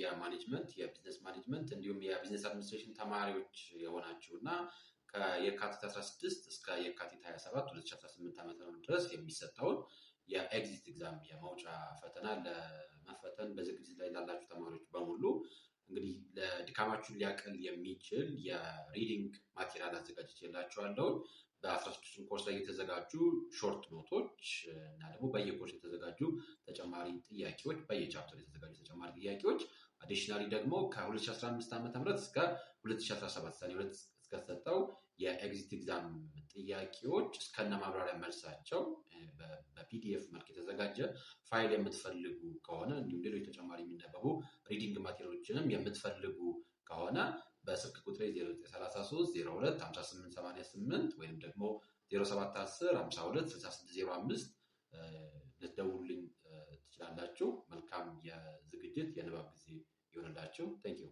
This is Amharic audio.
የማኔጅመንት የቢዝነስ ማኔጅመንት እንዲሁም የቢዝነስ አድሚኒስትሬሽን ተማሪዎች የሆናችሁና ከየካቲት 16 እስከ የካቲት 27 2018 ዓ.ም ድረስ የሚሰጠውን የኤግዚት ኤግዛም የመውጫ ፈተና ለመፈተን በዝግጅት ላይ ላላችሁ ተማሪዎች በሙሉ እንግዲህ ለድካማችሁን ሊያቀል የሚችል የሪዲንግ ማቴሪያል አዘጋጅቼላችኋለሁ። በ16 ኮርስ ላይ የተዘጋጁ ሾርት ኖቶች እና ደግሞ በየኮርስ የተዘጋጁ ተጨማሪ ጥያቄዎች በየቻፕተር የተዘጋጁ ተጨማሪ ጥያቄዎች አዲሽናሊ ደግሞ ከ2015 ዓ.ም እስከ 2017 ሰኔ 2 እስከተሰጠው የኤግዚት ኤግዛም ጥያቄዎች እስከነ ማብራሪያ መልሳቸው በፒዲኤፍ መልክ የተዘጋጀ ፋይል የምትፈልጉ ከሆነ እንዲሁም ሌሎች ተጨማሪ የሚነበቡ ሪዲንግ ማቴሪያሎችንም የምትፈልጉ ከሆነ በስልክ ቁጥሬ 0933 02 5888 ወይም ደግሞ 0710 52 6605 ልትደውሉልኝ ትችላላችሁ። መልካም የዝግጅት የንባብ ጊዜ ይሆንላችሁ። ቴንክ ዩ